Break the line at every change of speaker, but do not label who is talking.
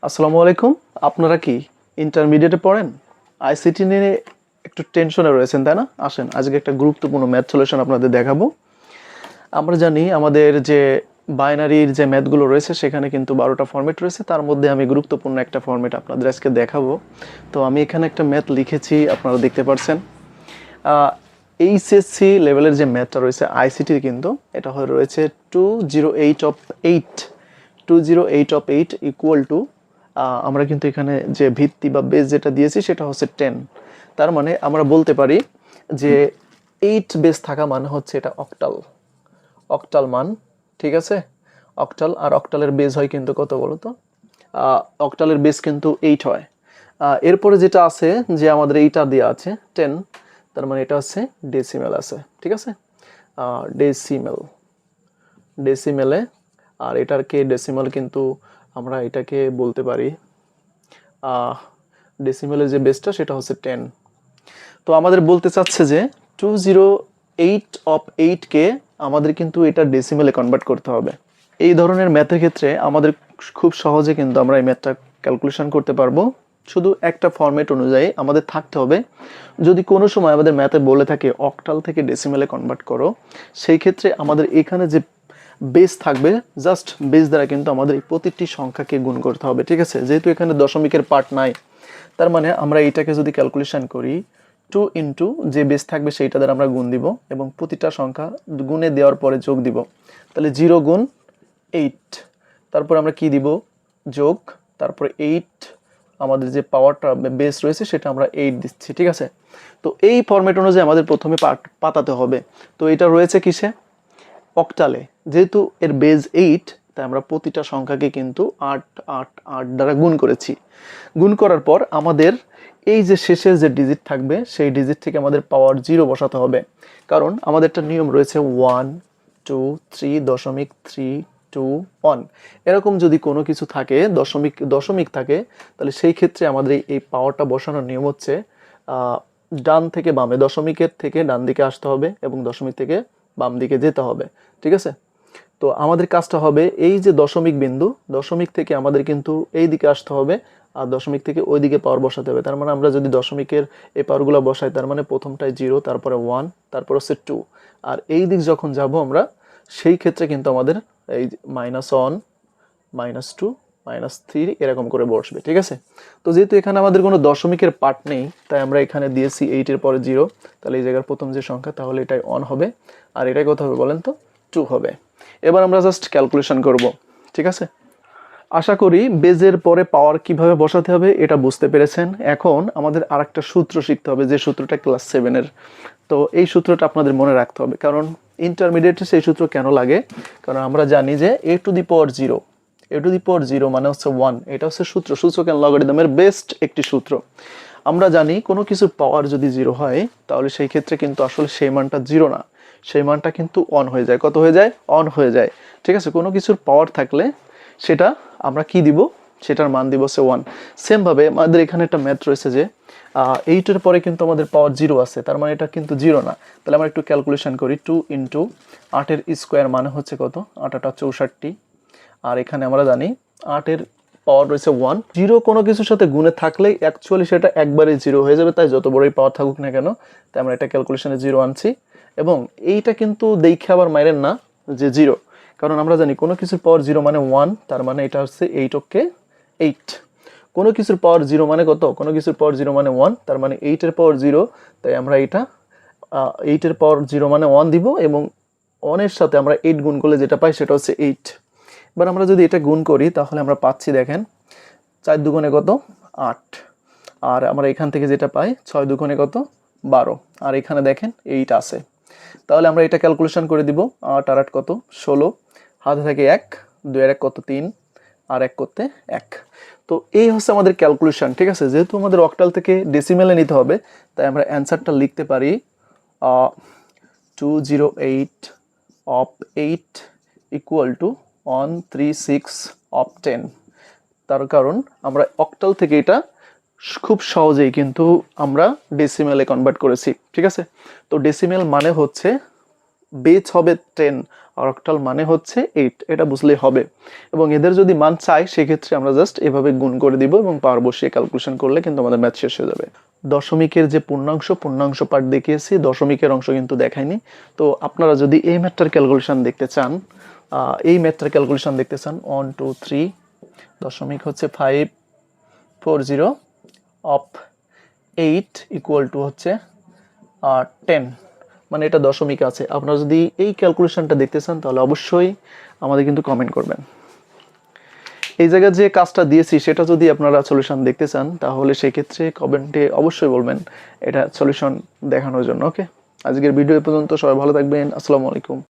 আসসালামু আলাইকুম। আপনারা কি ইন্টারমিডিয়েটে পড়েন? আইসিটি নিয়ে একটু টেনশনে রয়েছেন, তাই না? আসেন আজকে একটা গুরুত্বপূর্ণ ম্যাথ সলিউশন আপনাদের দেখাবো। আমরা জানি আমাদের যে বাইনারির যে ম্যাথগুলো রয়েছে সেখানে কিন্তু 12টা ফরম্যাট রয়েছে, তার মধ্যে আমি গুরুত্বপূর্ণ একটা ফরম্যাট আপনাদের আজকে দেখাবো। তো আমি এখানে একটা ম্যাথ লিখেছি, আপনারা দেখতে পাচ্ছেন। এইচএসসি লেভেলের যে ম্যাথটা রয়েছে আইসিটির, কিন্তু এটা হয়ে রয়েছে 208 ইকুয়াল টু, আমরা কিন্তু এখানে যে ভিত্তি বা বেস যেটা দিয়েছি সেটা হচ্ছে 10। তার মানে আমরা বলতে পারি যে 8 বেস থাকা মানে হচ্ছে এটা অক্টাল মান, ঠিক আছে? অক্টাল, আর অক্টালের বেস হয় কিন্তু কত বলো তো? অক্টালের বেস কিন্তু 8 হয়। এরপরে যেটা আছে যে আমাদের এইটা দেওয়া আছে 10, তার মানে এটা হচ্ছে ডেসিমেল আছে, ঠিক আছে? ডেসিমেলে, আর এটাকে ডেসিমেল কিন্তু আমরা এটাকে বলতে পারি ডেসিমেলের যে বেসটা সেটা হচ্ছে 10। তো আমাদের বলতে চাচ্ছে যে 208/8কে আমাদের কিন্তু এটা ডেসিমেলে কনভার্ট করতে হবে। এই ধরনের ম্যাথের ক্ষেত্রে আমাদের খুব সহজে কিন্তু আমরা এই ম্যাথটা ক্যালকুলেশন করতে পারবো। শুধু একটা ফরম্যাট অনুযায়ী আমাদের থাকতে হবে। যদি কোনো সময় আমাদের ম্যাথে বলে থাকে অক্টাল থেকে ডেসিমেলে কনভার্ট করো, সেই ক্ষেত্রে আমাদের এখানে যে বেস থাকবে, জাস্ট বেস দ্বারা কিন্তু আমাদের এই প্রতিটি সংখ্যাকে গুণ করতে হবে, ঠিক আছে? যেহেতু এখানে দশমিকের পার্ট নাই, তার মানে আমরা এইটাকে যদি ক্যালকুলেশন করি 2 ইন্টু যে বেস থাকবে সেইটা দ্বারা আমরা গুণ দিব এবং প্রতিটা সংখ্যা গুণে দেওয়ার পরে যোগ দিব। তাহলে 0 গুণ 8, তারপর আমরা কি দিব? যোগ, তারপরে 8, আমাদের যে পাওয়ারটা বেস রয়েছে সেটা আমরা 8 দিচ্ছি, ঠিক আছে? তো এই ফরম্যাট অনুযায়ী আমাদের প্রথমে পাতাতে হবে। তো এটা রয়েছে কিসে? অক্টালে। যেহেতু এর বেস 8, তাই আমরা প্রতিটা সংখ্যাকে কিন্তু 8 8 8 দ্বারা গুণ করেছি। গুণ করার পর আমাদের এই যে শেষের যে ডিজিট থাকবে সেই ডিজিট থেকে আমাদের পাওয়ার 0 বসাতে হবে, কারণ আমাদের একটা নিয়ম রয়েছে 1 2 3.321। এরকম যদি কোনো কিছু থাকে, দশমিক থাকে, তাহলে সেই ক্ষেত্রে আমাদের এই পাওয়ারটা বসানোর নিয়ম হচ্ছে ডান থেকে বামে, দশমিকের থেকে ডান দিকে আসতে হবে এবং দশমিক থেকে বাম দিকে যেতে হবে, ঠিক আছে? তো আমাদের কাজটা হবে এই যে দশমিক বিন্দু, দশমিক থেকে আমাদের কিন্তু এই দিকে আসতে হবে, আর দশমিক থেকে ওই দিকে পাওয়ার বসাতে হবে। তার মানে আমরা যদি দশমিকের এই পাওয়ারগুলো বসাই, তার মানে প্রথমটায় 0, তারপরে 1, তারপর হচ্ছে 2, আর এই দিক যখন যাব আমরা, সেই ক্ষেত্রে কিন্তু আমাদের এই -1 -2 -3 এরকম করে বসবে, ঠিক আছে? তো যেহেতু এখানে আমাদের কোনো দশমিকের পার্ট নেই, তাই আমরা এখানে দিয়েছি 8 এর পরে 0, তাহলে এই জায়গার প্রথম যে সংখ্যা, তাহলে এটাই 1 হবে, আর এটাই কত হবে বলেন তো? 2 হবে। এবার আমরা জাস্ট ক্যালকুলেশন করব, ঠিক আছে? আশা করি বেজের পরে পাওয়ার কিভাবে বসাতে হবে এটা বুঝতে পেরেছেন। এখন আমাদের আরেকটা সূত্র শিখতে হবে, যে সূত্রটা ক্লাস 7-এর। তো এই সূত্রটা আপনাদের মনে রাখতে হবে, কারণ ইন্টারমিডিয়েটে সেই সূত্র কেন লাগে? কারণ আমরা জানি যে a টু দি পাওয়ার 0 মানে হচ্ছে 1, এটা হচ্ছে সূচক এন্ড লগারিদমের বেস্ট একটি সূত্র। আমরা জানি কোনো কিছুর পাওয়ার যদি 0 হয়, তাহলে সেই ক্ষেত্রে কিন্তু আসলে সেই মানটা 0 না, সেই মানটা কিন্তু 1 হয়ে যায়। কত হয়ে যায়? 1 হয়ে যায়, ঠিক আছে? কোনো কিছুর পাওয়ার থাকলে সেটা আমরা কি দিব? সেটার মান দিব হচ্ছে 1। সেম ভাবে আমাদের এখানে একটা ম্যাথ রয়েছে যে 8 এর পরে কিন্তু আমাদের পাওয়ার 0 আছে, তার মানে এটা কিন্তু 0 না। তাহলে আমরা একটু ক্যালকুলেশন করি। 2 ইন্টু 8-এর স্কোয়ার মানে হচ্ছে কত? 8 8 64, আর এখানে আমরা জানি 8-এর পাওয়ার রয়েছে 1। 0 কোনো কিছুর সাথে গুণে থাকলেই অ্যাকচুয়ালি সেটা একবারে 0 হয়ে যাবে, তাই যত বড়ই পাওয়ার থাকুক না কেন, তাই আমরা এটা ক্যালকুলেশনে 0 আনছি। এবং এইটা কিন্তু দেখে আবার মাইরেন না যে 0, কারণ আমরা জানি কোনো কিছুর পাওয়ার 0 মানে 1, তার মানে এটা হচ্ছে 8 কোনো কিছুর পাওয়ার 0 মানে কত? কোনো কিছুর পাওয়ার 0 মানে 1, তার মানে 8 এর পাওয়ার 0, তাই আমরা এটা 8 এর পাওয়ার 0 মানে 1 দিব, এবং 1 এর সাথে আমরা 8 গুণ করলে যেটা পাই সেটা হচ্ছে 8। এবার আমরা যদি এটা গুণ করি, তাহলে আমরা পাচ্ছি, দেখেন, 4 দুগুণে কত? 8, আর আমরা এখান থেকে যেটা পাই 6 দুগুণে কত? 12, আর এখানে দেখেন 8 আছে। তাহলে আমরা এটা ক্যালকুলেশন করে দিব। 8 আর 8 কত? 16, হাতে থাকে 1, 2 আর 1 কত? 3, আর 1 করতে 1। তো এই হচ্ছে আমাদের ক্যালকুলেশন, ঠিক আছে? যেহেতু আমাদের অক্টাল থেকে ডেসিমেলে নিতে হবে, তাই আমরা অ্যান্সারটা লিখতে পারি 208/8 ইকুয়াল টু 136/10। তার কারণ আমরা অক্টাল থেকে এটা খুব সহজেই কিন্তু আমরা ডেসিমেলে কনভার্ট করেছি, ঠিক আছে? তো ডেসিমেল মানে হচ্ছে বেস হবে 10 আর অক্টাল মানে হচ্ছে 8, এটা বুঝলেই হবে। এবং এদের যদি মান চাই সেক্ষেত্রে আমরা জাস্ট এভাবে গুণ করে দিব এবং পাওয়ার বসিয়ে ক্যালকুলেশন করলে কিন্তু আমাদের ম্যাথ শেষ হয়ে যাবে। দশমিকের যে পূর্ণাংশ পার্ট দেখিয়েছি, দশমিকের অংশ কিন্তু দেখায়নি। তো আপনারা যদি এই ম্যাথটার ক্যালকুলেশন দেখতে চান, 1 2 3 দশমিক হচ্ছে 540 অফ 8 ইকুয়াল টু হচ্ছে 10, মানে এটা দশমিক আছে। আপনারা যদি এই ক্যালকুলেশনটা দেখতে চান তাহলে অবশ্যই আমাদের কিন্তু কমেন্ট করবেন। এই জায়গায় যে কাজটা দিয়েছি সেটা যদি আপনারা সলিউশন দেখতে চান তাহলে সেই ক্ষেত্রে কমেন্টে অবশ্যই বলবেন এটা সলিউশন দেখানোর জন্য। ওকে, আজকের ভিডিও এ পর্যন্ত। সবাই ভালো থাকবেন। আসসালামু আলাইকুম।